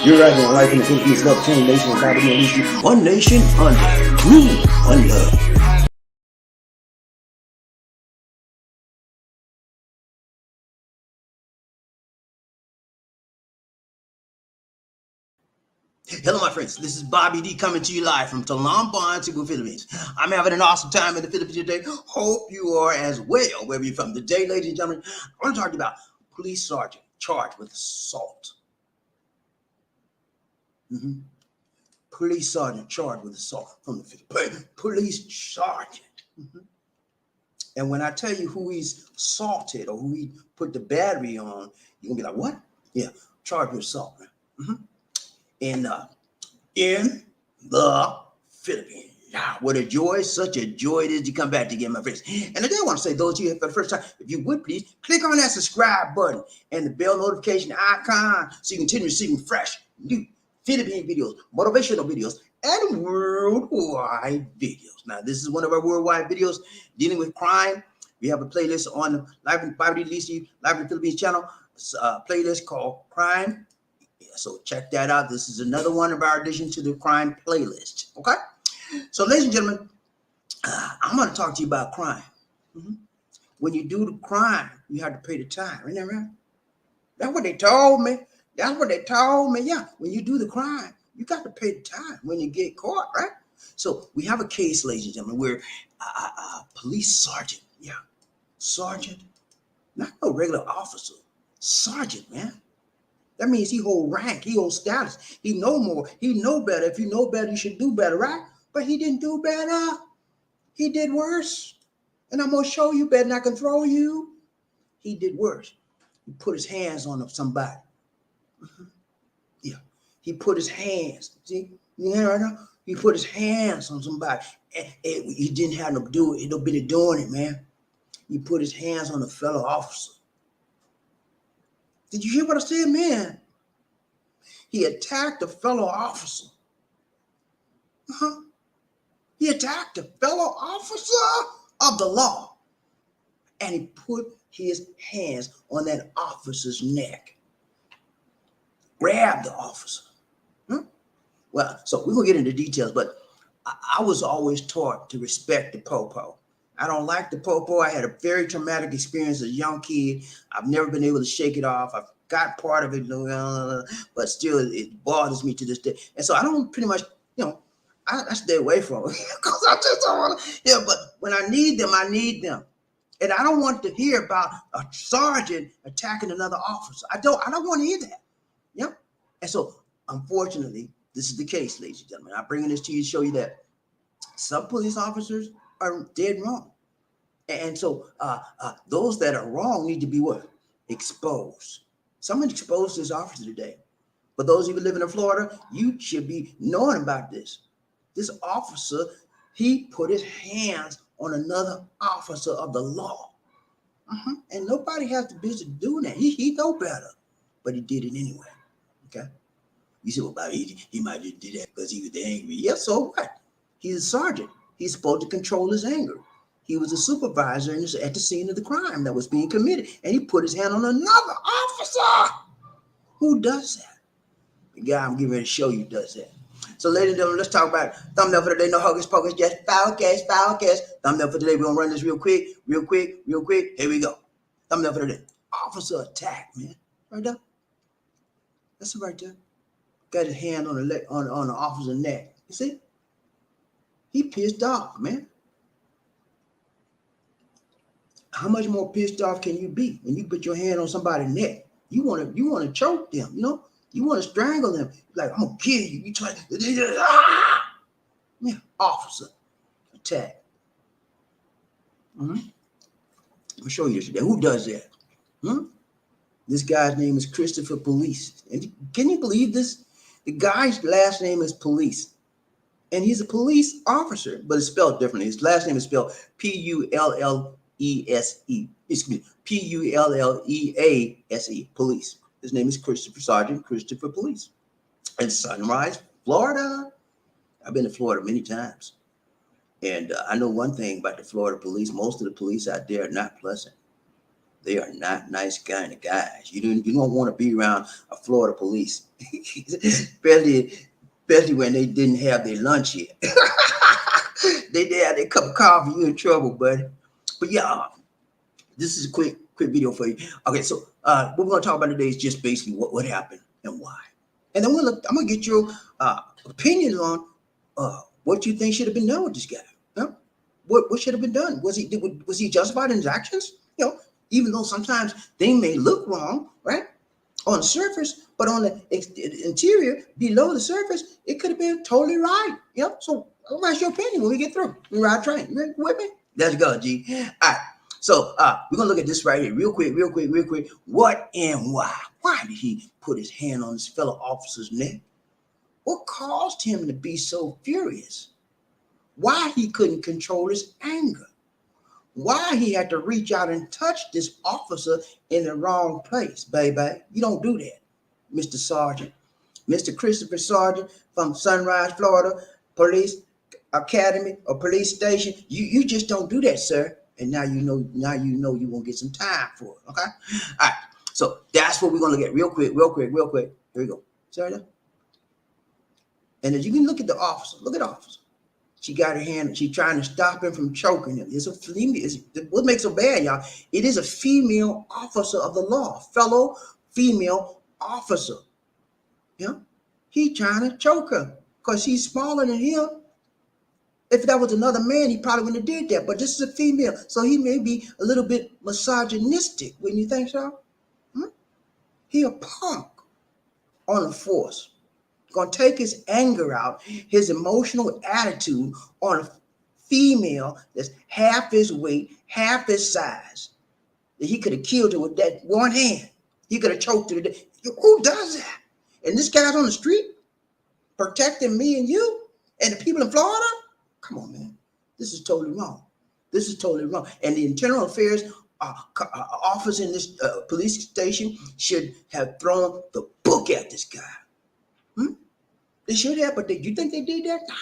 You're right on life in the Philippines, love, change, nation, and BobbieD, and issue. One nation under, rule, one love. Hello, my friends. This is BobbieD coming to you live from Talamban, Philippines. I'm having an awesome time in the Philippines today. Hope you are as well. Wherever you're from today, ladies and gentlemen, I want to talk to you about police sergeant charged with assault. Police sergeant charged with assault from the Philippines. Police sergeant. And when I tell you who he's assaulted or who he put the battery on, you're gonna be like, "What?" Yeah, charged with assault, man. In the Philippines. Yeah, what a joy, such a joy it is to come back to get my friends. And I do want to say, those of you for the first time, if you would please click on that subscribe button and the bell notification icon so you continue receiving fresh, new Philippine videos, motivational videos, and worldwide videos. Now, this is one of our worldwide videos dealing with crime. We have a playlist on the Live in BobbieD Live in the Philippines channel, playlist called Crime. So check that out. This is another one of our addition to the crime playlist. Okay. So, ladies and gentlemen, I'm going to talk to you about crime. When you do the crime, you have to pay the time. Isn't that right? That's what they told me. That's what they told me. Yeah. When you do the crime, you got to pay the time when you get caught, right? So we have a case, ladies and gentlemen, where a police sergeant, sergeant, not no regular officer, sergeant, man. That means he hold rank, he hold status, he know more, he know better. If you know better, you should do better, right? But he didn't do better. He did worse. And I'm going to show you better than I can throw you. He did worse. He put his hands on somebody. Yeah, he put his hands. See, right now? He put his hands on somebody. And he didn't have no business doing it, man. He put his hands on a fellow officer. Did you hear what I said, man? He attacked a fellow officer. He attacked a fellow officer of the law. And he put his hands on that officer's neck. Grabbed the officer. Well, so we're going to get into details, but I was always taught to respect the popo. I don't like the popo. I had a very traumatic experience as a young kid. I've never been able to shake it off. I've got part of it, but still it bothers me to this day. And so I don't pretty much, I stay away from it because I just don't want to. But when I need them, I need them. And I don't want to hear about a sergeant attacking another officer. I don't want to hear that. Yeah. And so, unfortunately, this is the case, ladies and gentlemen. I'm bringing this to you to show you that some police officers are dead wrong. And so those that are wrong need to be what? Exposed. Someone exposed this officer today. For those of you living in Florida, you should be knowing about this. This officer, he put his hands on another officer of the law. And nobody has the business doing that. He know better, but he did it anyway. Okay. You say, well, Bobby, he might just did that because he was angry. Yes, so what? He's a sergeant. He's supposed to control his anger. He was a supervisor at the scene of the crime that was being committed, and he put his hand on another officer. Who does that? The guy I'm getting ready to show you does that. So, ladies and gentlemen, let's talk about thumbnail for today. No hocus pocus, just foulcast. Thumbnail for today. We're going to run this real quick. Here we go. Thumbnail for today. Officer attack, man. Right there. That's right there. Got his hand on the officer's neck. You see? He pissed off, man. How much more pissed off can you be when you put your hand on somebody's neck? You want to choke them, You want to strangle them. Like, I'm gonna kill you. You try yeah, officer attack. I'm gonna show you this today. Who does that? This guy's name is Christopher Pullease. And can you believe this? The guy's last name is Pullease. And he's a police officer, but it's spelled differently. His last name is spelled Pullease. Excuse me, Pullease. Police. His name is Sergeant Christopher Pullease. In Sunrise, Florida. I've been to Florida many times. And I know one thing about the Florida police. Most of the police out there are not pleasant. They are not nice kind of guys. You don't want to be around a Florida police, especially when they didn't have their lunch yet. They did have their cup of coffee. You in trouble, buddy. But yeah, this is a quick video for you. Okay, so what we're gonna talk about today is just basically what happened and why, and then I'm gonna get your opinions on what you think should have been done with this guy. Huh? What should have been done? Was he justified in his actions? Even though sometimes they may look wrong, right, on the surface, but on the interior, below the surface, it could have been totally right. So what's your opinion when we get through? We ride train. You with me? Let's go, G. All right. So we're gonna look at this right here, real quick. What and why? Why did he put his hand on his fellow officer's neck? What caused him to be so furious? Why he couldn't control his anger? Why he had to reach out and touch this officer in the wrong place, baby? You don't do that, Mr. Sergeant. Mr. Christopher Sergeant from Sunrise, Florida, Police Academy or Police Station. You just don't do that, sir. And now you know you won't get some time for it. Okay? All right. So that's what we're gonna look at real quick. Here we go. Sorry. And as you can look at the officer, look at the officer. She got her hand, she's trying to stop him from choking him. It's a female. What makes it bad, y'all? It is a female officer of the law, fellow female officer. He trying to choke her because she's smaller than him. If that was another man, he probably wouldn't have did that. But this is a female, so he may be a little bit misogynistic. Wouldn't you think so? He a punk on the force. Gonna take his anger out, his emotional attitude on a female that's half his weight, half his size. That he could have killed her with that one hand. He could have choked her to death. Who does that? And this guy's on the street protecting me and you and the people in Florida? Come on, man. This is totally wrong. And the internal affairs office in this police station should have thrown the book at this guy. They should have, but you think they did that? No.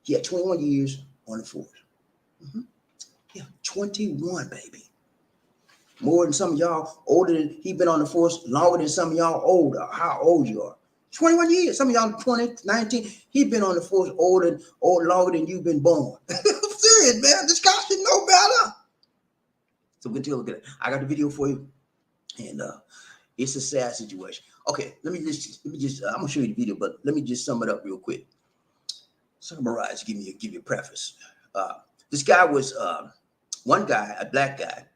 He had 21 years on the force. Yeah, 21, baby. More than some of y'all older than he been on the force longer than some of y'all older. How old you are? 21 years. Some of y'all 20, 19. He been on the force longer than you've been born. I'm serious, man. This guy should know better. So we'll take a look at it. I got the video for you, and it's a sad situation. Okay, let me just. I'm gonna show you the video, but let me just sum it up real quick. Summarize. Give you a preface. This guy was one guy, a black guy,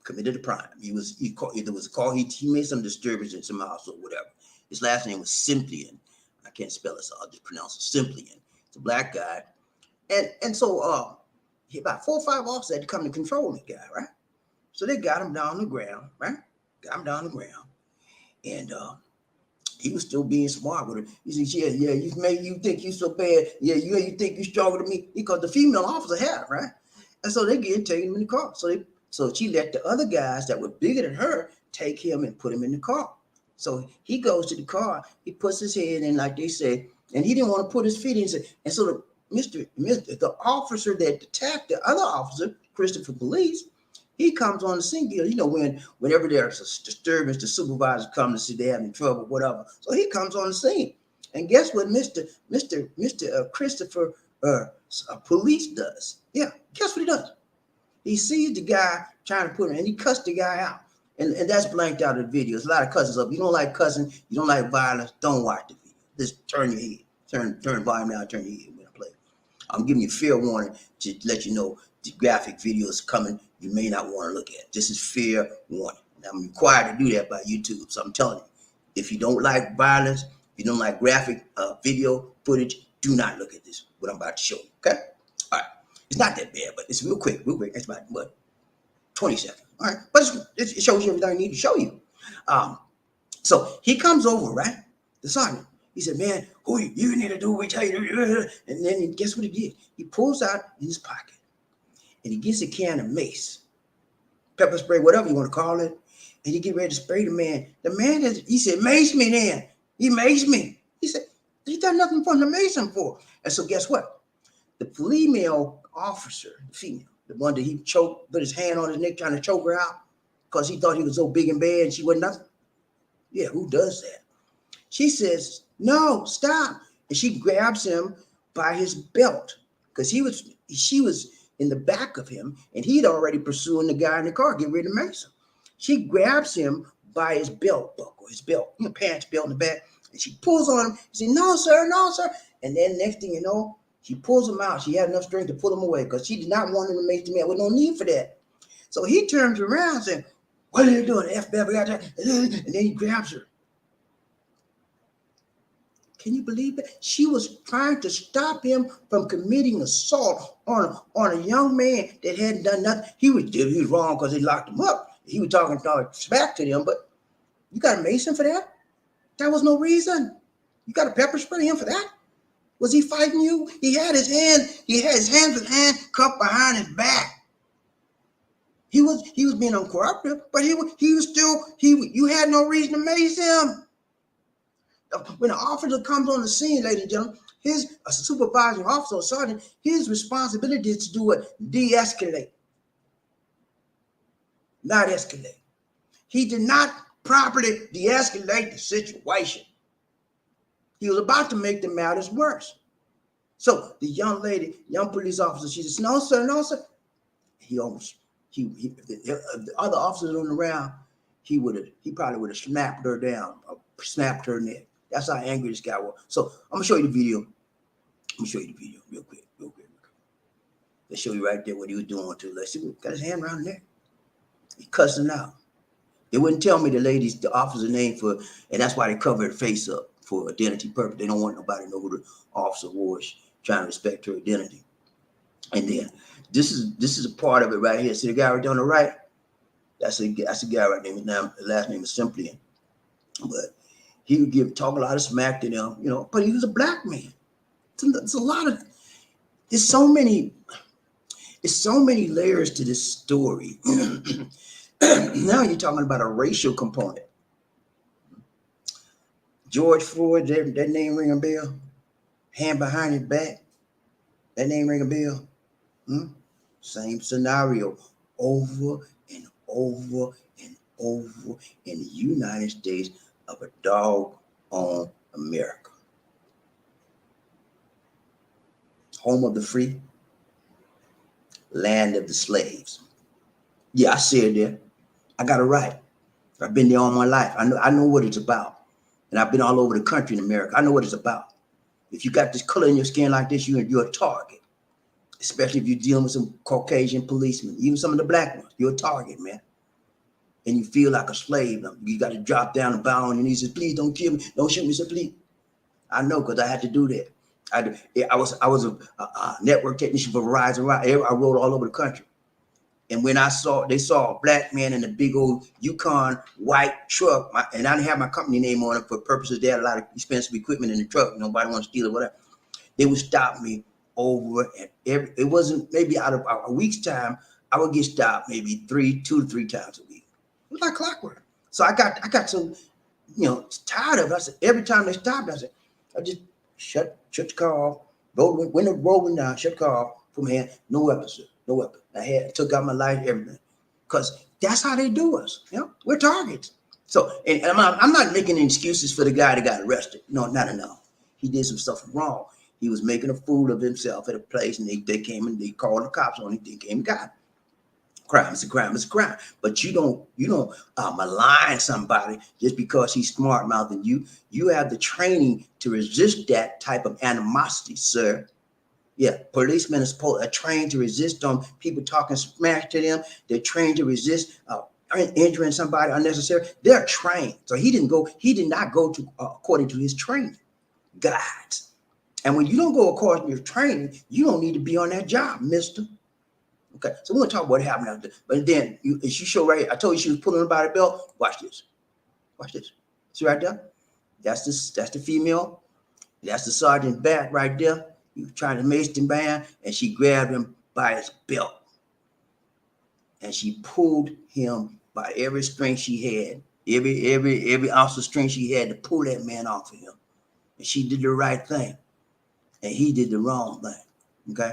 committed a crime. He made some disturbance in some house or whatever. His last name was Simplian. I can't spell it, so I'll just pronounce it Simplian. It's a black guy, and so about 4 or 5 officers had to come to control the guy, right? So they got him down on the ground, right? And he was still being smart with her. He said, yeah, you think you so bad. Yeah, you think you stronger than me. Because the female officer had, right? And so they taking him in the car. So she let the other guys that were bigger than her take him and put him in the car. So he goes to the car, he puts his head in, like they said, and he didn't want to put his feet in. And so the officer that attacked the other officer, Christopher Pullease, he comes on the scene. Whenever there's a disturbance, the supervisor comes to see they're having trouble, whatever. So he comes on the scene, and guess what, Mr. Christopher Pullease does? Yeah, guess what he does? He sees the guy trying to put him, and he cussed the guy out, and that's blanked out of the video. There's a lot of cussing up. You don't like cussing, you don't like violence, don't watch the video. Just turn your head, turn the volume down, turn your head when I play. I'm giving you a fair warning to let you know the graphic video is coming. You may not want to look at. This is fair warning. Now, I'm required to do that by YouTube. So I'm telling you, if you don't like violence, if you don't like graphic video footage, do not look at this, what I'm about to show you, okay? All right. It's not that bad, but it's real quick. It's about, 20 seconds, all right? But it shows you everything I need to show you. So he comes over, right? The sergeant. He said, man, who you need to do what we tell you to do. And then guess what he did? He pulls out in his pocket, and he gets a can of mace, pepper spray, whatever you want to call it, and he get ready to spray the man. The man he said, mace me then. He maced me. He said, he done nothing for him to mace him for. And so guess what? The female officer, the female, the one that he put his hand on his neck trying to choke her out, because he thought he was so big and bad and she wasn't nothing? Yeah, who does that? She says, no, stop. And she grabs him by his belt because she was in the back of him and he'd already pursuing the guy in the car, get ready to mace him. She grabs him by his belt buckle, his belt, pants belt in the back, and she pulls on him. She said, no, sir, no, sir. And then next thing you know, she pulls him out. She had enough strength to pull him away because she did not want him to mace the man with no need for that. So he turns around and says, what are you doing? And then he grabs her. Can you believe it? She was trying to stop him from committing assault on a young man that hadn't done nothing. He was wrong because they locked him up. He was talking smack to them, but you got to mace him for that? That was no reason. You got to pepper spray him for that? Was he fighting you? He had his hands with hand cuffed behind his back. He was being uncooperative, but you had no reason to mace him. When an officer comes on the scene, ladies and gentlemen, his supervising officer or sergeant, his responsibility is to do what? De-escalate, not escalate. He did not properly de-escalate the situation. He was about to make the matters worse. So the young police officer, she says, no, sir, no, sir. The other officers on the round, he probably would have snapped her down, or snapped her neck. That's how angry this guy was. So I'm gonna show you the video. Real quick. Let's show you right there what he was doing to. Let's see, got his hand around there. He cussing out. They wouldn't tell me the officer's name and that's why they covered her face up for identity purpose. They don't want nobody to know who the officer was, trying to respect her identity. And then this is a part of it right here. See the guy right down the right? That's a guy right there. Now the last name is Simplian. But he would talk a lot of smack to them, but he was a black man. It's a lot of, it's so many layers to this story. Now you're talking about a racial component. George Floyd, that name ring a bell? Hand behind his back, that name ring a bell? Same scenario over and over and over in the United States of a dog on America. Home of the free, land of the slaves. Yeah, I said there. I got it right. I've been there all my life. I know what it's about. And I've been all over the country in America. I know what it's about. If you got this color in your skin like this, you're a target. Especially if you're dealing with some Caucasian policemen, even some of the black ones. You're a target, man. And you feel like a slave. You got to drop down and bow on your knees and say, please don't kill me. Don't shoot me, so please. I know, because I had to do that. I was a network technician for Verizon. I rode all over the country. And when they saw a black man in a big old Yukon white truck, and I didn't have my company name on it for purposes. They had a lot of expensive equipment in the truck. Nobody wanted to steal it, whatever. They would stop me over and it wasn't maybe out of a week's time. I would get stopped maybe 2 to 3 times a week. It was like clockwork. So I got so tired of it. I said, every time they stopped, I just shut the car off, window rolling down, shut the car off, put my hand, no weapon, sir, no weapon. I took out my life, everything, because that's how they do us. We're targets. So, and I'm not making excuses for the guy that got arrested. No, not at all. He did some stuff wrong. He was making a fool of himself at a place, and they came and they called the cops on him. They came and got him. Crime is a crime. It's a crime. But you don't malign somebody just because he's smart mouthing you. You have the training to resist that type of animosity, sir. Yeah, policemen are trained to resist on people talking smack to them. They're trained to resist injuring somebody unnecessary. They're trained. So he did not go to according to his training guides. And when you don't go according to your training, you don't need to be on that job, mister. Okay, so we're gonna talk about what happened after. But then she show right here. I told you she was pulling her by the belt. Watch this. Watch this. See right there? That's the female. That's the sergeant back right there. He was trying to mace him down, and she grabbed him by his belt. And she pulled him by every strength she had, every ounce of strength she had to pull that man off of him. And she did the right thing. And he did the wrong thing. Okay?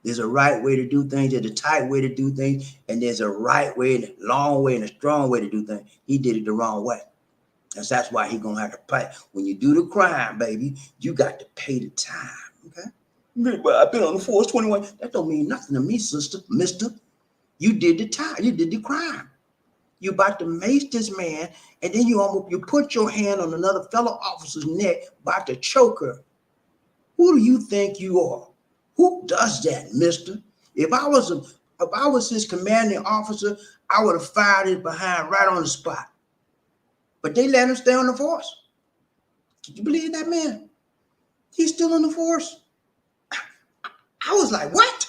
There's a right way to do things. There's a tight way to do things. And there's a right way, and a long way, and a strong way to do things. He did it the wrong way. And that's why he's going to have to pay. When you do the crime, baby, you got to pay the time. Okay? But I've been on the force 21. That don't mean nothing to me, sister, mister. You did the time. You did the crime. You about to mace this man, and then you put your hand on another fellow officer's neck, about to choke her. Who do you think you are? Who does that, mister? If I was his commanding officer, I would have fired his behind right on the spot. But they let him stay on the force. Can you believe that, man? He's still on the force. I was like, what?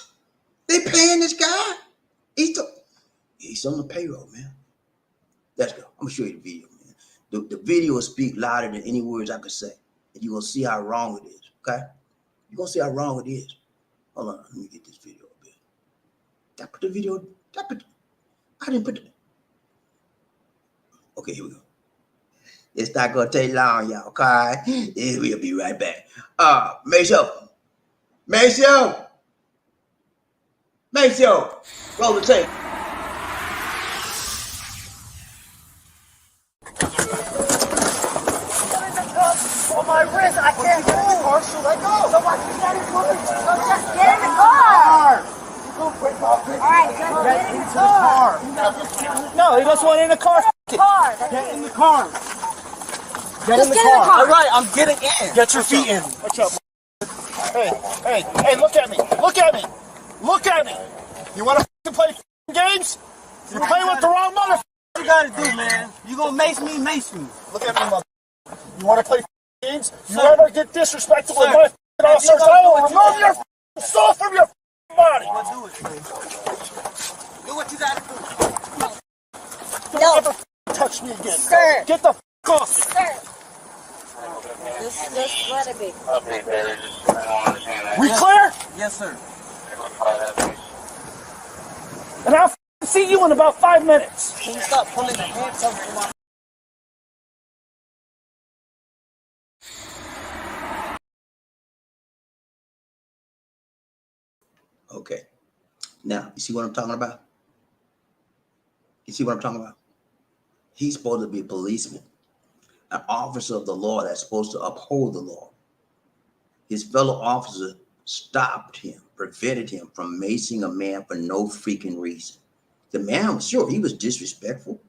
They paying this guy? He's on the payroll, man. Let's go. I'm gonna show you the video, man. The video will speak louder than any words I could say. And you're gonna see how wrong it is, okay? You're gonna see how wrong it is. Hold on, let me get this video a bit. I put the video, I didn't put it. Okay, here we go. It's not gonna take long, y'all, okay? We'll be right back. Maceo, roll the tape. On my wrist, I can't get in the car, so let go. So what you got is moving. So just get in the car. All right, just get in the car. No, he doesn't want in the car. Get in the car. Get in the car. All right, I'm getting in. Get your feet in. What's up? Hey, look at me. Look at me. You want to play games? You're playing with the wrong mother. What you gotta do, man? You gonna mace me? Look at me, mother. You want to play games? You ever get disrespectful with my officers? I will remove your soul from your body. Do it, man. Do what you gotta do. Don't ever touch me again. Sir. Get the off. Sir. Just let it be. We clear? Yes, sir. And I'll see you in about 5 minutes. Can you stop pulling the handcuffs from my... Okay. Now, you see what I'm talking about? He's supposed to be a policeman, an officer of the law that's supposed to uphold the law. His fellow officer stopped him, prevented him from macing a man for no freaking reason. The man was sure he was disrespectful.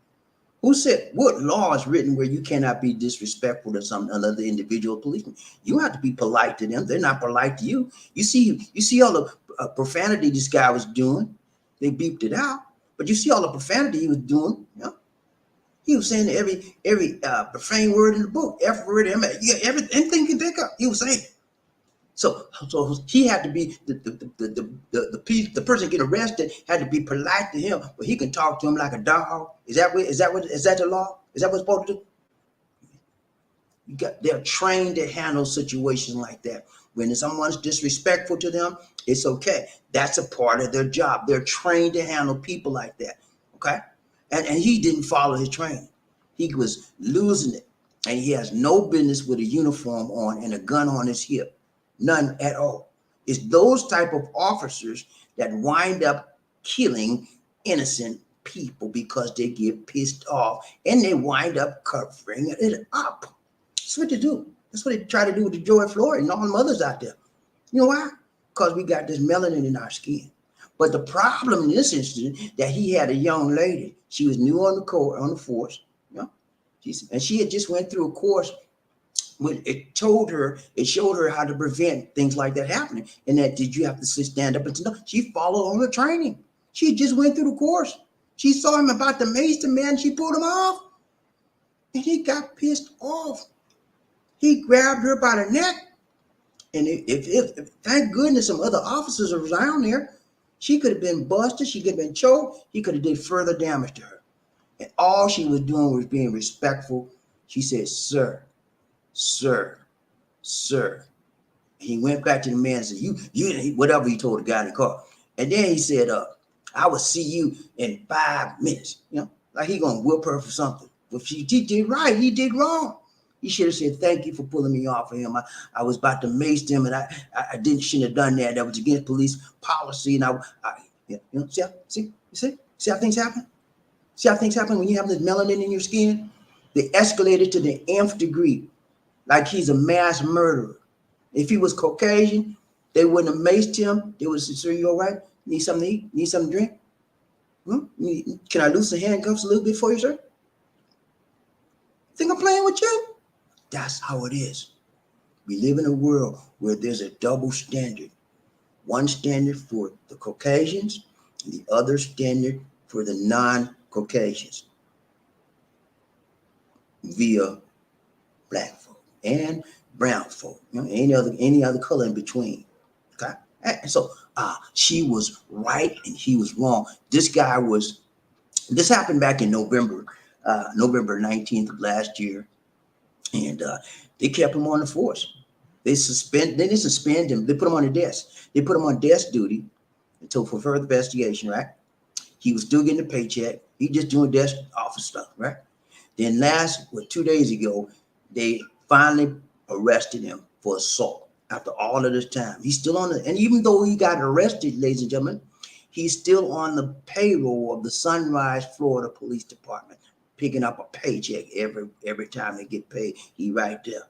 Who said, what law is written where you cannot be disrespectful to another individual policeman? You have to be polite to them. They're not polite to you. You see all the profanity this guy was doing. They beeped it out, but you see all the profanity he was doing. You know? He was saying every profane word in the book, F word, anything you can think of, he was saying. So he had to be the person get arrested had to be polite to him, but he can talk to him like a dog. Is that the law? Is that what's supposed to do? They're trained to handle situations like that. When someone's disrespectful to them, it's okay. That's a part of their job. They're trained to handle people like that. Okay, and he didn't follow his training. He was losing it, and he has no business with a uniform on and a gun on his hip. None at all. It's those type of officers that wind up killing innocent people because they get pissed off and they wind up covering it up. That's what they do. That's what they try to do with the George Floyd and all the others out there. You know why? Because we got this melanin in our skin. But the problem in this instance that he had a young lady. She was new on the force, you know, and she had just went through a course. When it showed her how to prevent things like that happening. And that did you have to stand up and no, she followed on the training. She just went through the course. She saw him about to mace the man. She pulled him off, and he got pissed off. He grabbed her by the neck, and if thank goodness some other officers were around there, she could have been busted. She could have been choked. He could have did further damage to her. And all she was doing was being respectful. She said, "Sir. He went back to the man and said, you, whatever he told the guy in the car. And then he said, I will see you in 5 minutes. You know, like he gonna whip her for something. But she did right, he did wrong. He should have said, thank you for pulling me off of him. I was about to mace him, and I shouldn't have done that. That was against police policy. And see how things happen? See how things happen when you have this melanin in your skin? They escalated to the nth degree, like he's a mass murderer. If he was Caucasian, they wouldn't have maced him. They would say, sir, you all right? Need something to eat? Need something to drink? Can I loosen the handcuffs a little bit for you, sir? Think I'm playing with you? That's how it is. We live in a world where there's a double standard. One standard for the Caucasians, and the other standard for the non-Caucasians via black folk and brown folk, any other color in between. Okay, and so she was right and he was wrong. This happened back in November 19th of last year, and they kept him on the force. They didn't suspend him. They put him on the desk. They put him on desk duty until for further investigation, right? He was still getting a paycheck. He just doing desk office stuff, right? Then 2 days ago, they finally arrested him for assault after all of this time. He's still on and even though he got arrested, ladies and gentlemen, he's still on the payroll of the Sunrise, Florida Police Department, picking up a paycheck every time they get paid. He right there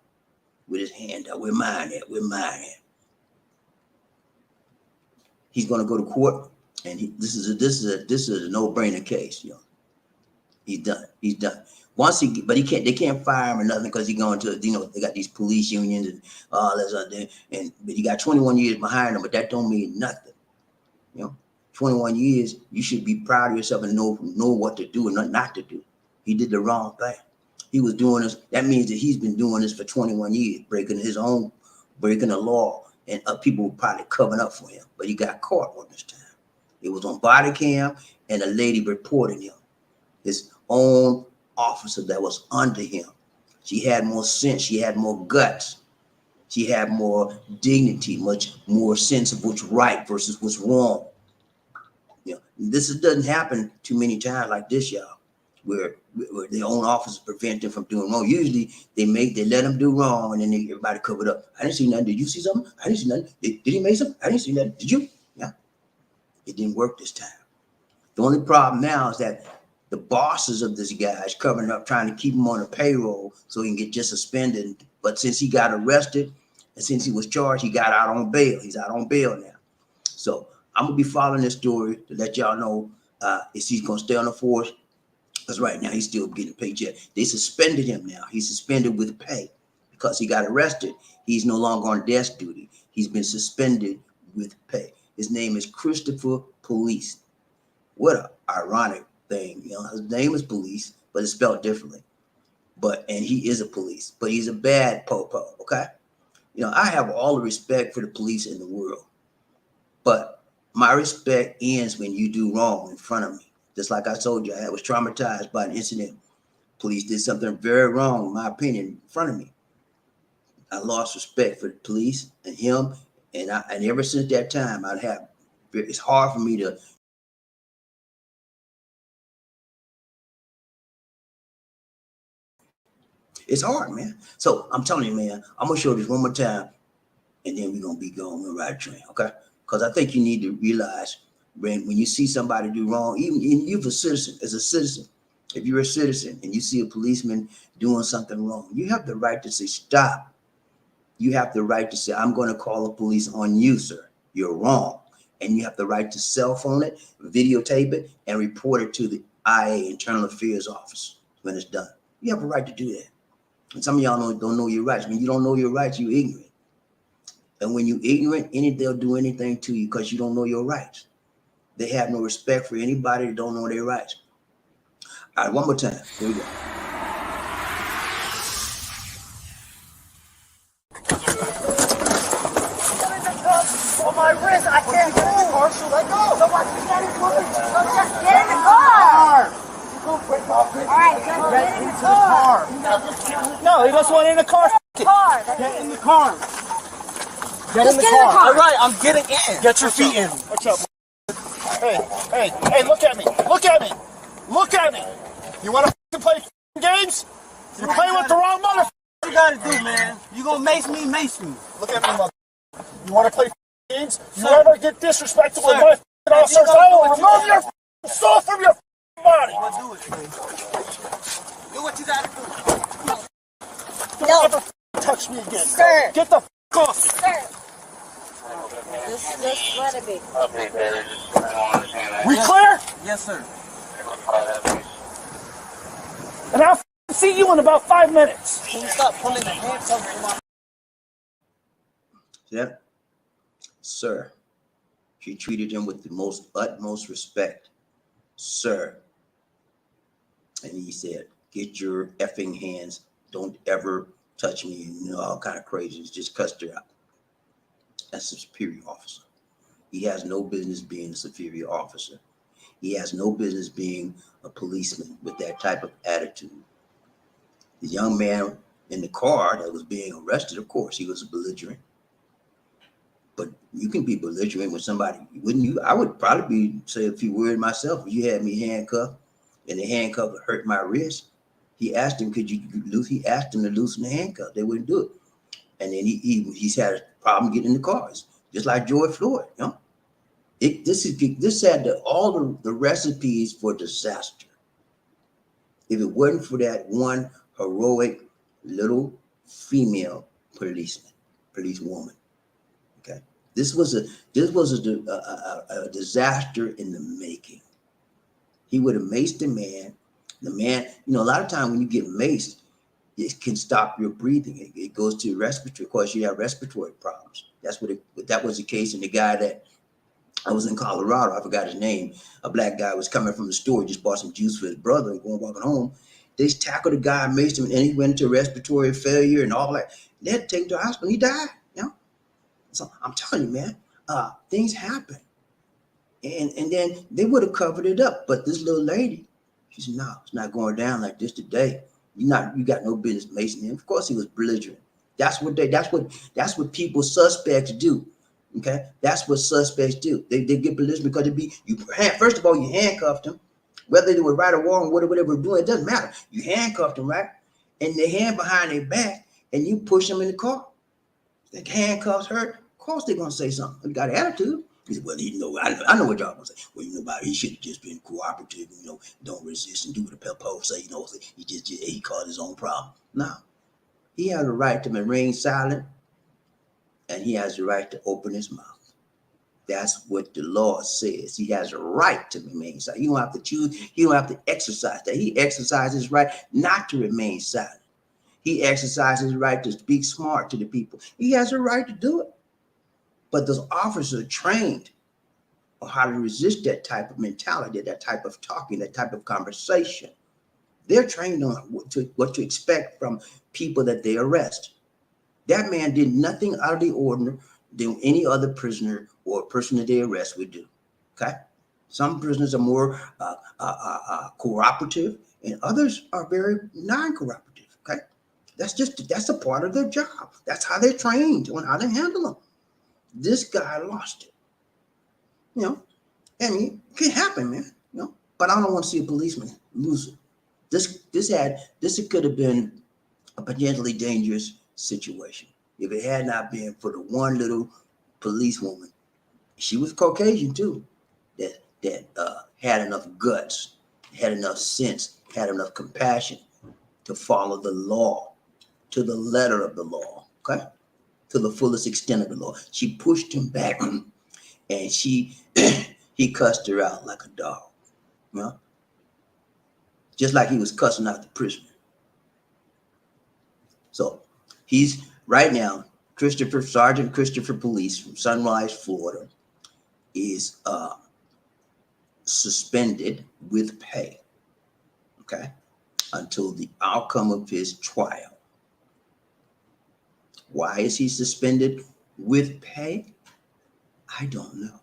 with his hand out. We're mine at. He's going to go to court, and this is a no-brainer case. He's done. But they can't fire him or nothing because he's going to, they got these police unions and all this other, but he got 21 years behind him, but that don't mean nothing. 21 years, you should be proud of yourself and know what to do and not to do. He did the wrong thing. He was doing this. That means that he's been doing this for 21 years, breaking the law, and people were probably covering up for him, but he got caught on this time. It was on body cam, and a lady reported him. His own officer that was under him. She had more sense. She had more guts. She had more dignity, much more sense of what's right versus what's wrong. This doesn't happen too many times like this, y'all, where their own officers prevent them from doing wrong. Usually they let them do wrong, and then everybody covered up. I didn't see nothing. Did you see something? I didn't see nothing. Did he make something? I didn't see nothing. Did you? Yeah. It didn't work this time. The only problem now is that the bosses of this guy is covering up, trying to keep him on the payroll so he can get just suspended. But since he got arrested and since he was charged, he got out on bail. He's out on bail now. So I'm gonna be following this story to let y'all know if he's gonna stay on the force. Because right now he's still getting a paycheck. They suspended him now. He's suspended with pay because he got arrested. He's no longer on desk duty. He's been suspended with pay. His name is Christopher Pullease. What an ironic thing. His name is Pullease, but it's spelled differently. And he is a police, but he's a bad popo, okay? I have all the respect for the police in the world, but my respect ends when you do wrong in front of me. Just like I told you, I was traumatized by an incident. Police did something very wrong, in my opinion, in front of me. I lost respect for the police and him, and ever since that time, it's hard for me to. It's hard, man. So I'm telling you, man, I'm gonna show this one more time, and then we're gonna be going. We're gonna ride a train, okay? Because I think you need to realize when you see somebody do wrong, even you as a citizen, if you're a citizen and you see a policeman doing something wrong, you have the right to say stop. You have the right to say, I'm going to call the police on you, sir. You're wrong. And you have the right to cell phone it, videotape it, and report it to the IA, Internal Affairs Office, when it's done. You have a right to do that. And some of y'all don't know your rights. When you don't know your rights, you're ignorant. And when you're ignorant, they'll do anything to you because you don't know your rights. They have no respect for anybody that don't know their rights. All right, one more time. Here we go. On my wrist, I can't move. Car, so let go. So what? Get in the car. All right, just get in the car. No, he doesn't want in the car. Get in the car. Get in the car. All right, I'm getting in. Get your feet in. What's up? Hey, look at me. You want to play games? You're playing with the wrong motherfucker. you gotta do, man? You gonna mace me, mace me. Look at me, mother. You want to play games? You Sir. ever get disrespectful with Sir. my If officers, you gonna I do will what you remove gotta your soul from your body. Well, do it, man. Do what you gotta do. Don't ever touch me again. Sir. Get the off me. Sir. Just let it be. We clear? Yes, sir. And I'll see you in about 5 minutes. Can you stop pulling the handcuffs from my... Yeah. Sir. She treated him with the most utmost respect. Sir. And he said, get your effing hands. Don't ever touch me. And, you know, all kind of crazy. Just cussed her out. That's a superior officer. He has no business being a superior officer. He has no business being a policeman with that type of attitude. The young man in the car that was being arrested, of course, he was a belligerent. But you can be belligerent with somebody, wouldn't you? I would probably say a few words myself. If you had me handcuffed and the handcuff would hurt my wrist, he asked him, he asked him to loosen the handcuff. They wouldn't do it. And then he's had a problem getting in the cars, just like George Floyd, you know? This had all the recipes for disaster. If it wasn't for that one heroic little female policewoman, okay, this was a disaster in the making. He would have maced the man. The man, you know, a lot of times when you get maced, it can stop your breathing. It goes to respiratory. Of course, you have respiratory problems. That was the case in the guy that I was in Colorado. I forgot his name. A black guy was coming from the store, just bought some juice for his brother and going walking home. They tackled the guy, maced him, and he went into respiratory failure and all that. They had to take him to the hospital. He died. You know? So I'm telling you, man, things happen. And then they would have covered it up. But this little lady, she said, no, it's not going down like this today. You got no business macing him. Of course he was belligerent. That's what people suspects do. Okay, that's what suspects do. They get belligerent because first of all, you handcuffed him, whether they were right or wrong, whatever they were doing, it doesn't matter. You handcuffed them, right? And they hand behind their back, and you push them in the car. The handcuffs hurt. Of course they're gonna say something. You got attitude. He said, well, I know what y'all gonna say. Well, he should have just been cooperative, don't resist and do what the peppo say, he caused his own problem. No, he has a right to remain silent, and he has the right to open his mouth. That's what the law says. He has a right to remain silent. You don't have to choose. You don't have to exercise that. He exercises his right not to remain silent. He exercises his right to speak smart to the people. He has a right to do it. But those officers are trained on how to resist that type of mentality, that type of talking, that type of conversation. They're trained on what to expect from people that they arrest. That man did nothing out of the ordinary than any other prisoner or person that they arrest would do. Okay, some prisoners are more cooperative, and others are very non-cooperative. Okay, that's a part of their job. That's how they're trained on how to handle them. This guy lost it. I mean, it can happen, man. But I don't want to see a policeman lose it. This could have been a potentially dangerous situation if it had not been for the one little policewoman. She was Caucasian too, that had enough guts, had enough sense, had enough compassion to follow the law to the letter of the law. Okay, to the fullest extent of the law. She pushed him back, and he cussed her out like a dog. Just like he was cussing out the prisoner. So he's right now, Sergeant Christopher Pullease from Sunrise, Florida, is suspended with pay, okay, until the outcome of his trial. Why is he suspended with pay? I don't know,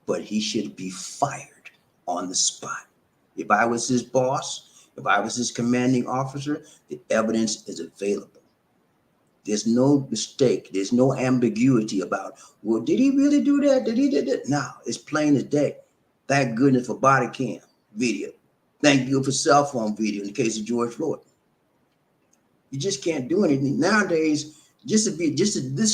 but he should be fired on the spot. If I was his boss, if I was his commanding officer, the evidence is available. There's no mistake. There's no ambiguity about, well, did he really do that? Did he do that? No, it's plain as day. Thank goodness for body cam video. Thank you for cell phone video in the case of George Floyd. You just can't do anything nowadays. This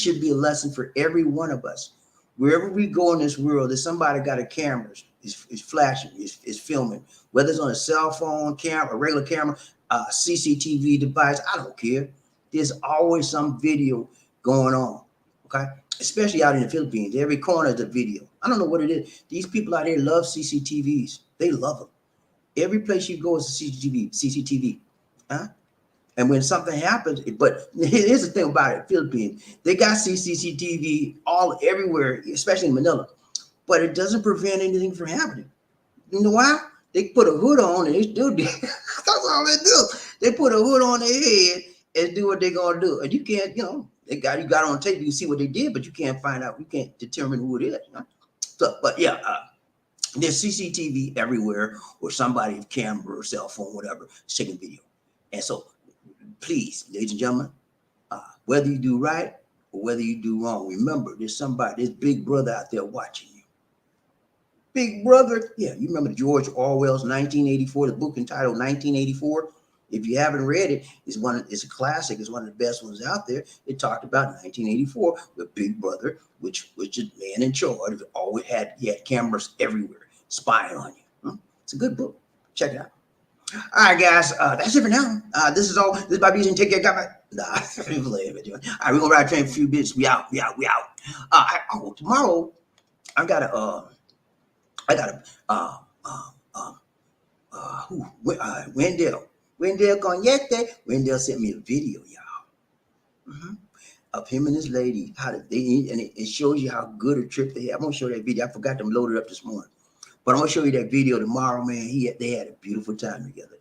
should be a lesson for every one of us. Wherever we go in this world, there's somebody got a camera, is flashing, is filming, whether it's on a cell phone camera, a regular camera, CCTV device. I don't care. There's always some video going on. Okay, especially out in the Philippines, every corner is a video. I don't know what it is. These people out there love CCTVs. They love them. Every place you go is a CCTV. Huh? And when something happens, but here's the thing about it, Philippines, they got CCTV all everywhere, especially in Manila, but it doesn't prevent anything from happening. You know why? They put a hood on and they still do. That's all they do. They put a hood on their head and do what they're gonna do. And you can't, you got on tape, you see what they did, but you can't find out, you can't determine who it is. So, but yeah, there's CCTV everywhere, or somebody's camera or cell phone, whatever, is taking video. And so, please, ladies and gentlemen, whether you do right or whether you do wrong, remember there's big brother out there watching you. Big brother, yeah, you remember George Orwell's 1984, the book entitled 1984. If you haven't read it, it's a classic. It's one of the best ones out there. It talked about 1984 with Big Brother, which is man in charge. He had cameras everywhere spying on you. It's a good book. Check it out. All right, guys, that's it for now. This is BobbieD and take care. Got my All right, we're gonna ride train a few bits. We out. Tomorrow Wendell Cognete. Wendell sent me a video, y'all, of him and his lady. And it shows you how good a trip they had. I'm gonna show that video. I forgot to load it up this morning, but I'm gonna show you that video tomorrow, man. They had a beautiful time together.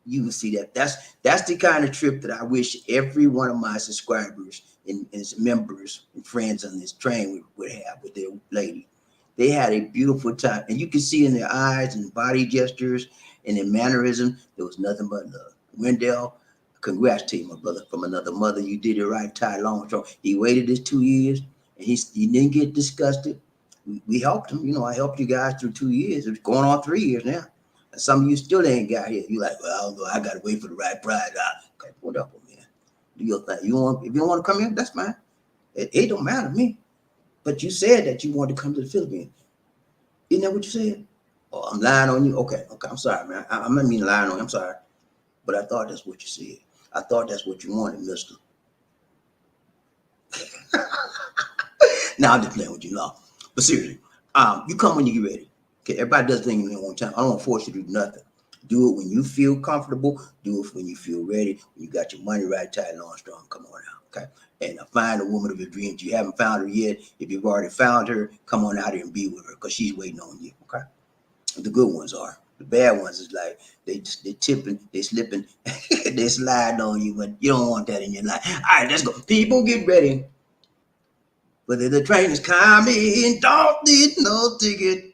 You can see that. That's the kind of trip that I wish every one of my subscribers and members and friends on this train would have with their lady. They had a beautiful time, and you can see in their eyes and body gestures and their mannerism, there was nothing but love. Wendell, congrats to you, my brother, from another mother. You did it right, Ty Longstrong. He waited his 2 years, and he didn't get disgusted. We helped him. I helped you guys through 2 years. It's going on 3 years now. And some of you still ain't got here. You like, well, I don't know. I got to wait for the right price. Okay, hold up, man. Do your thing. If you don't want to come here, that's fine. It don't matter to me. But you said that you wanted to come to the Philippines. Isn't that what you said? Oh, I'm lying on you. Okay. I'm sorry, man. I don't mean lying on you. I'm sorry. But I thought that's what you said. I thought that's what you wanted, mister. Now I'm just playing with you, Law. But seriously, you come when you get ready. Okay, everybody does things in their own time. I don't want to force you to do nothing. Do it when you feel comfortable. Do it when you feel ready. When you got your money right, Ty Longstrong, come on out. Okay. And find a woman of your dreams. You haven't found her yet. If you've already found her, come on out here and be with her, because she's waiting on you. Okay. The good ones are. The bad ones is like they tipping, they slipping, they sliding on you, but you don't want that in your life. All right, let's go. People, get ready. Whether the train is coming, don't need no ticket.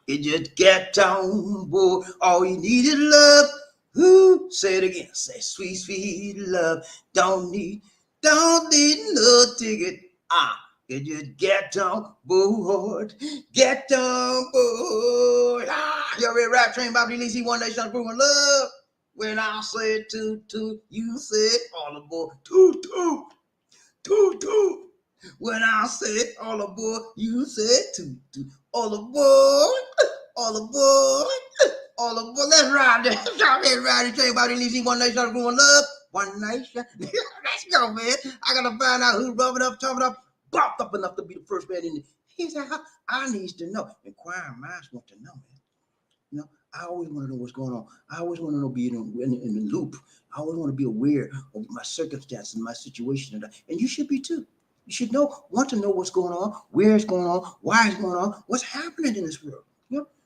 You just get on board. All you need is love. Ooh, say it again. Say sweet, sweet love. Don't need no ticket. You just get on board. Get on board. You're ready to ride train, BobbieD, one nation, approving love. When I say toot toot, you say all aboard. Toot toot, toot toot. When I say all aboard, you say toot toot. All aboard, all aboard, all aboard. Let's ride this. Let's ride the train, BobbieD, one nation, approving love. One nation. Let's go, man. I gotta find out who's rubbing up, chopping up, bopped up enough to be the first man in there. He said, I need to know. Inquiring minds want to know, man. I always want to know what's going on. I always want to know, be in the loop. I always want to be aware of my circumstances and my situation. And you should be too. You should want to know what's going on, where it's going on, why it's going on, what's happening in this world.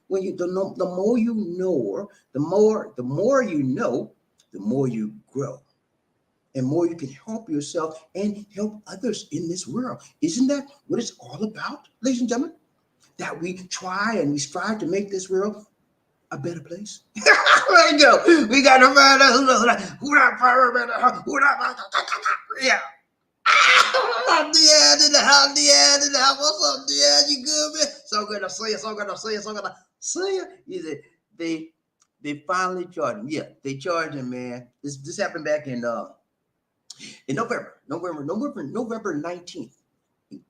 When the more you know, the more you know, the more you grow. And more you can help yourself and help others in this world. Isn't that what it's all about, ladies and gentlemen? That we try and we strive to make this world a better place. There you go. We got to find out who yeah. Deanne in the house. What's up, Deanne? You good, man? So good to see you. He said they finally charged him. Yeah, they charged him, man. This happened back in In November 19th,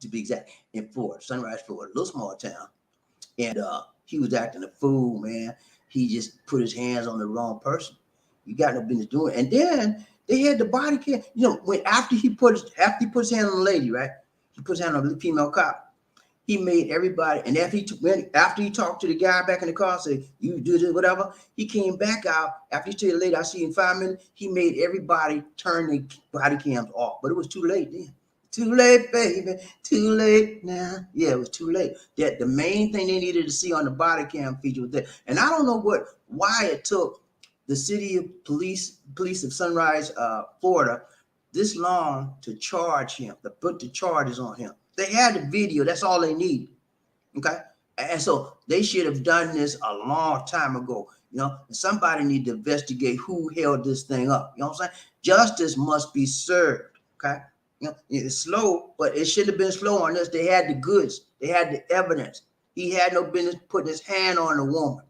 to be exact, in Florida, Sunrise, Florida, a little small town. And he was acting a fool, man. He just put his hands on the wrong person. You got no business doing it. And then they had the body cam. You know, when after he put his hand on the lady, right? He put his hand on the female cop. He made everybody, and after he talked to the guy back in the car, said, "You do this, whatever." He came back out after he told the lady, "I see you in 5 minutes." He made everybody turn their body cams off, but it was too late then. Too late, baby. Too late now. Yeah, it was too late. That the main thing they needed to see on the body cam feature was that. And I don't know why it took the city of police of Sunrise, Florida, this long to charge him, to put the charges on him. They had the video. That's all they need. Okay. And so they should have done this a long time ago. You know, somebody need to investigate who held this thing up. You know what I'm saying? Justice must be served. Okay. You know, it's slow, but it should have been slow on this. They had the goods. They had the evidence. He had no business putting his hand on a woman.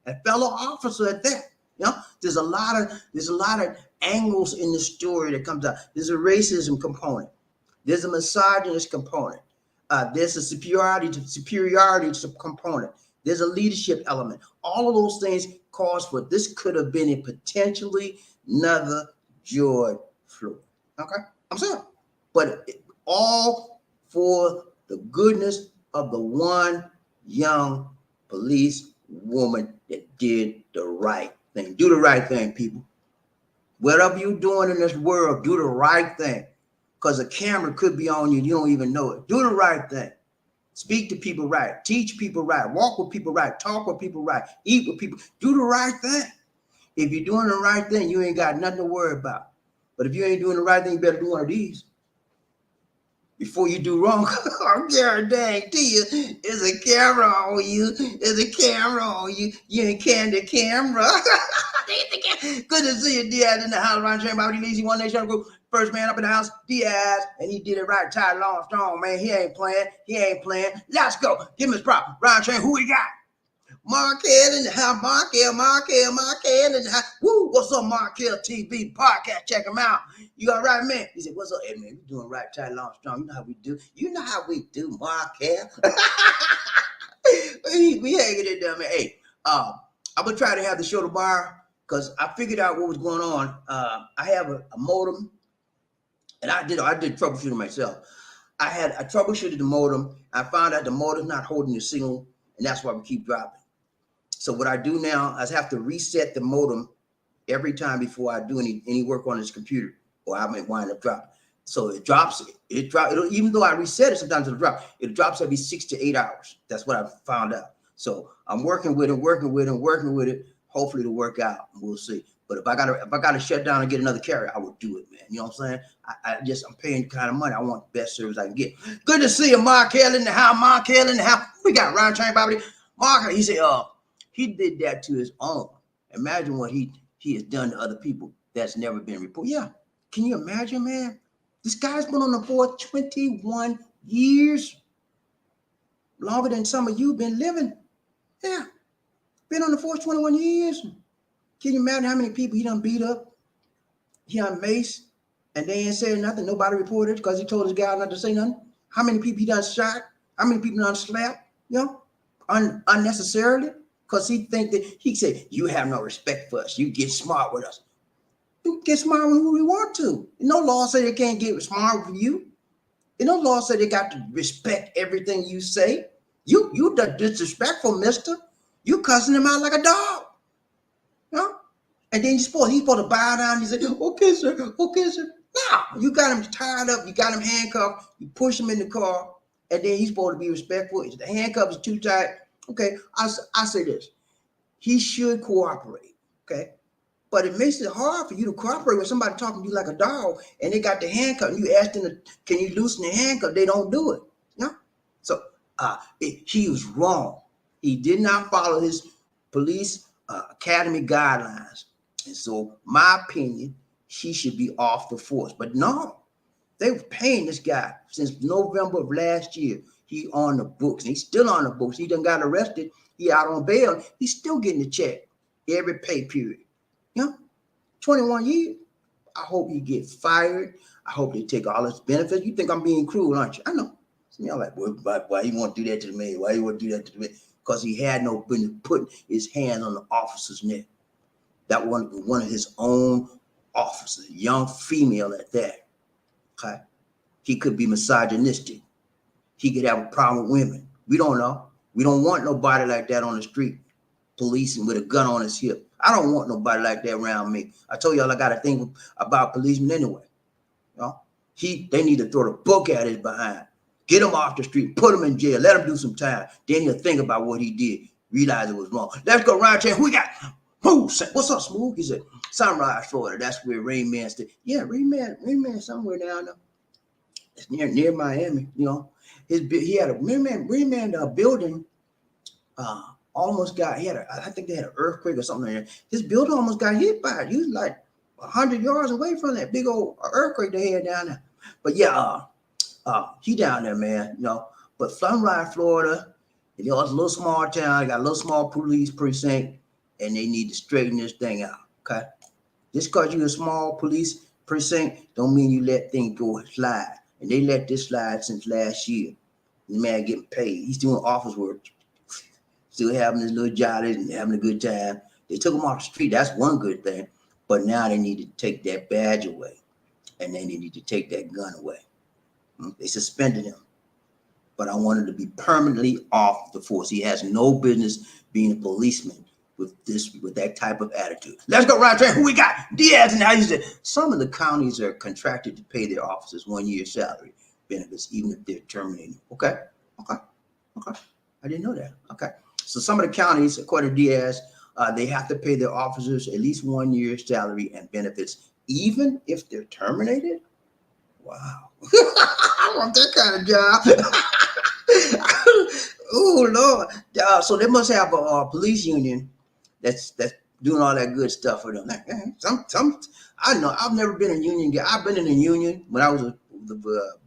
A fellow officer at that. You know, there's a lot of angles in the story that comes out. There's a racism component. There's a misogynist component. There's a superiority component. There's a leadership element. All of those things cause for this could have been a potentially another George Floyd. Okay, I'm sorry, but all for the goodness of the one young police woman that did the right thing. Do the right thing, people. Whatever you're doing in this world, do the right thing. Because a camera could be on you, you don't even know it. Do the right thing. Speak to people right. Teach people right. Walk with people right. Talk with people right. Eat with people. Do the right thing. If you're doing the right thing, you ain't got nothing to worry about. But if you ain't doing the right thing, you better do one of these. Before you do wrong, I'm guarantee you, there's a camera on you. There's a camera on you. You ain't canned the camera. Good to see you, Diaz, in the house. Ron Train, BobbieD, Lazy, One Nation Group. First man up in the house, Diaz, and he did it right. Tied long, strong, man. He ain't playing. Let's go. Give him his prop. Ron Train, who we got? Markel in the house. Markel in the house. Woo, what's up, Markel TV podcast? Check him out. You all right, man? He said, what's up? Hey, man, we doing right, tight, long, strong. You know how we do. Markel. we hanging in there, man. Hey, I'm going to try to have the show tomorrow because I figured out what was going on. I have a modem, and I did troubleshooting myself. I troubleshooted the modem. I found out the modem's not holding the signal, and that's why we keep dropping. So what I do now is I have to reset the modem every time before I do any work on this computer, or I may wind up dropping. So it drops. Even though I reset it, sometimes it'll drop. It drops every 6 to 8 hours. That's what I found out. So I'm working with it. Hopefully it'll work out. We'll see. But if I gotta shut down and get another carrier, I will do it, man. You know what I'm saying? I'm paying the kind of money. I want the best service I can get. Good to see you, Markel in the house. We got Ron Train, BobbieD. Markel, he said, he did that to his own. Imagine what he has done to other people that's never been reported. Yeah. Can you imagine, man? This guy's been on the force 21 years. Longer than some of you been living. Yeah. Been on the force 21 years. Can you imagine how many people he done beat up? He done mace, and they ain't saying nothing. Nobody reported because he told his guy not to say nothing. How many people he done shot? How many people done slapped? You know, unnecessarily, because he said, you have no respect for us. You get smart with us. You get smart with who we want to. No law say they can't get smart with you. No law say they got to respect everything you say. You disrespectful, mister. You cussing him out like a dog. You know? And then he's supposed to bow down. He said, okay, sir. No, you got him tied up. You got him handcuffed. You push him in the car. And then he's supposed to be respectful. The handcuffs are too tight. Okay, I say this. He should cooperate. Okay. But it makes it hard for you to cooperate with somebody talking to you like a dog and they got the handcuff. And you ask them, can you loosen the handcuff? They don't do it. You know? So he was wrong. He did not follow his police academy guidelines. And so my opinion, he should be off the force. But no, they were paying this guy since November of last year. He on the books. He's still on the books. He done got arrested. He out on bail. He's still getting a check every pay period. You know, 21 years. I hope he gets fired. I hope they take all his benefits. You think I'm being cruel, aren't you? I know. Some y'all like, why you want to do that to the man? Why you want to do that to the man? Because he had no business putting his hand on the officer's neck. That one of his own officers, young female at that. Okay, he could be misogynistic. He could have a problem with women. We don't know. We don't want nobody like that on the street, policing with a gun on his hip. I don't want nobody like that around me. I told y'all I got to think about policemen anyway. You know, they need to throw the book at his behind. Get him off the street, put him in jail, let him do some time. Then he'll think about what he did, realize it was wrong. Let's go around here. Who we got? Who? What's up, Smooth? He said, Sunrise, Florida. That's where Rain Man stayed. Yeah, Rain Man somewhere down there. It's near Miami, you know. He had a Rain Man building almost got I think they had an earthquake or something there. His building almost got hit by it. He was like 100 yards away from that big old earthquake they had down there. But yeah, he down there, man, you know. But Sunrise, Florida, you know, it's a little small town, got a little small police precinct, and they need to straighten this thing out, okay? Just because you're a small police precinct don't mean you let things go slide. And they let this slide since last year. The man getting paid. He's doing office work. Still having his little jollies and having a good time. They took him off the street. That's one good thing. But now they need to take that badge away. And then they need to take that gun away. They suspended him. But I want him to be permanently off the force. He has no business being a policeman with that type of attitude. Let's go right there. Who we got? Diaz. And how you said some of the counties are contracted to pay their officers 1 year's salary benefits, even if they're terminated. Okay. I didn't know that. Okay. So some of the counties, according to Diaz, they have to pay their officers at least 1 year's salary and benefits, even if they're terminated. Wow. I want that kind of job. Oh Lord. So they must have a police union that's doing all that good stuff for them. I know I've never been a union guy. I've been in a union when I was with the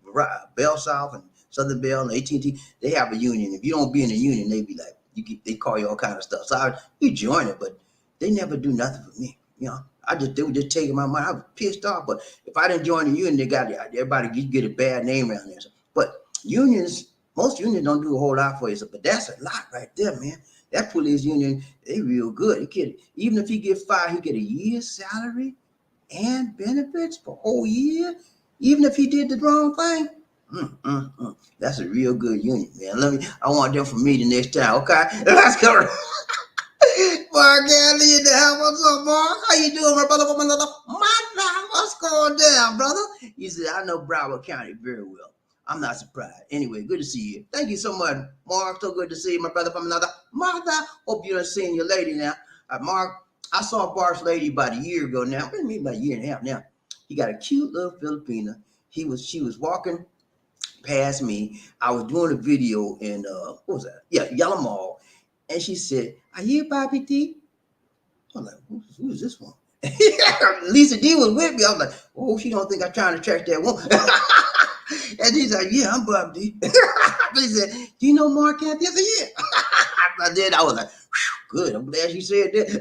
Bell South and Southern Bell and AT&T. They have a union. If you don't be in a union, they be like they call you all kind of stuff. So you join it, but they never do nothing for me. You know, they were just taking my money. I was pissed off. But if I didn't join the union, they got everybody get a bad name around there. But unions, most unions don't do a whole lot for you. But that's a lot right there, man. That police union, they real good. Even if he get fired, he get a year's salary and benefits for a whole year. Even if he did the wrong thing. That's a real good union, man. I want them for me the next time, okay? Let's go. Mark Galley in the house. What's up, Mark? How you doing, my brother? What's going down, brother? He said, I know Broward County very well. I'm not surprised. Anyway, good to see you. Thank you so much, Mark. So good to see you, my brother from another mother. Hope you done seen your lady now. Mark, I saw Bart's lady about a year ago now. Maybe about a year and a half now. He got a cute little Filipina. She was walking past me. I was doing a video in what was that? Yeah, Yellow Mall. And she said, are you BobbieD? I'm like, who is this one? Lisa D was with me. I was like, oh, she don't think I'm trying to track that woman. And she's like, yeah, I'm BobbieD. She said, do you know Mark Anthony? I said, yeah. I did. I was like, good. I'm glad she said that.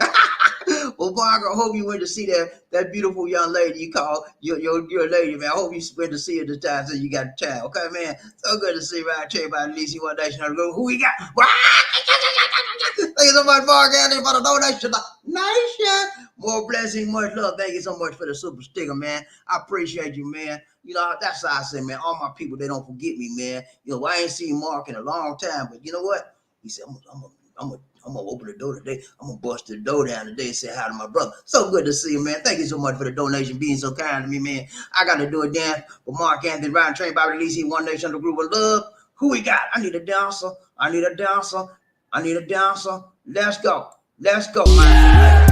Well, Mark, I hope you went to see that beautiful young lady you call your lady, man. I hope you went to see her this time so you got a child. Okay, man. So good to see you right here by Lisa One Nation. Who we got? Thank you so much, Mark Anthony, for the donation. Nation. More blessing, much love. Thank you so much for the super sticker, man. I appreciate you, man. You know, that's how I say, man, all my people, they don't forget me, man. You know, I ain't seen Mark in a long time, but you know what? He said, I'm gonna open the door today. I'm gonna bust the door down today and say hi to my brother. So good to see you, man. Thank you so much for the donation, being so kind to me, man. I gotta do a dance for Mark Anthony, Ryan Train, BobbieD, One Nation, the group of love. Who we got? I need a dancer. Let's go, man.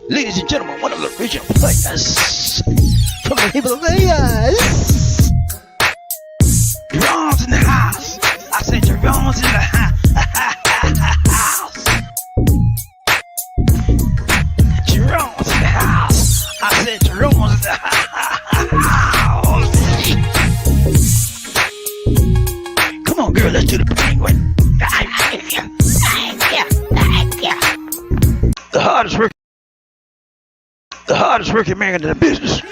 Ladies and gentlemen, one of the original players from the Himalayas. Jerome's in the house. I said Jerome's in the house. Jerome's in the house. I said Jerome's in the house. The hardest working man in the business.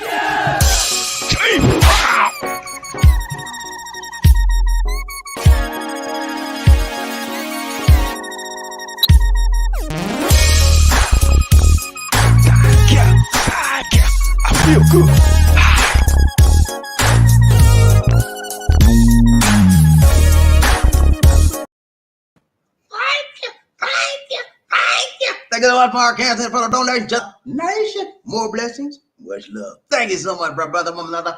I feel good. Thank you so much for our cancer for the donation. Just nation. More blessings. Much love. Thank you so much, brother, mother.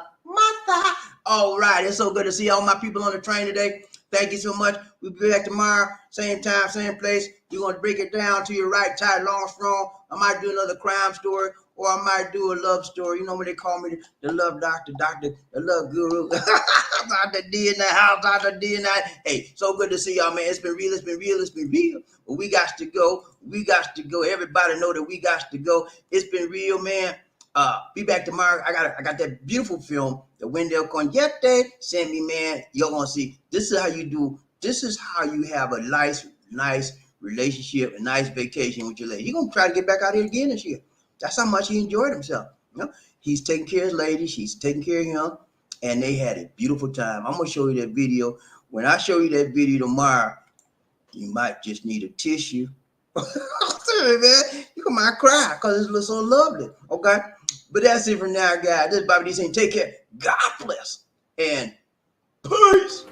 All right. It's so good to see all my people on the train today. Thank you so much. We'll be back tomorrow. Same time, same place. We're going to break it down to your right, tight, long, strong. I might do another crime story, or I might do a love story. You know when they call me the love doctor, the love guru. Dr. D in the house, Dr. D in that. Hey, so good to see y'all, man. It's been real. But we got to go. Everybody know that we got to go. It's been real, man. Be back tomorrow. I got that beautiful film, the Wendell Cognette sent me, man. You're gonna see. This is how you do. This is how you have a nice relationship, a nice vacation with your lady. You're gonna try to get back out here again this year. That's how much he enjoyed himself. You know, he's taking care of his lady, she's taking care of him, and they had a beautiful time. I'm gonna show you that video. When I show you that video tomorrow, you might just need a tissue. Man, you might cry because it looks so lovely. Okay, but that's it for now, guys. This is BobbieD saying take care. God bless and peace.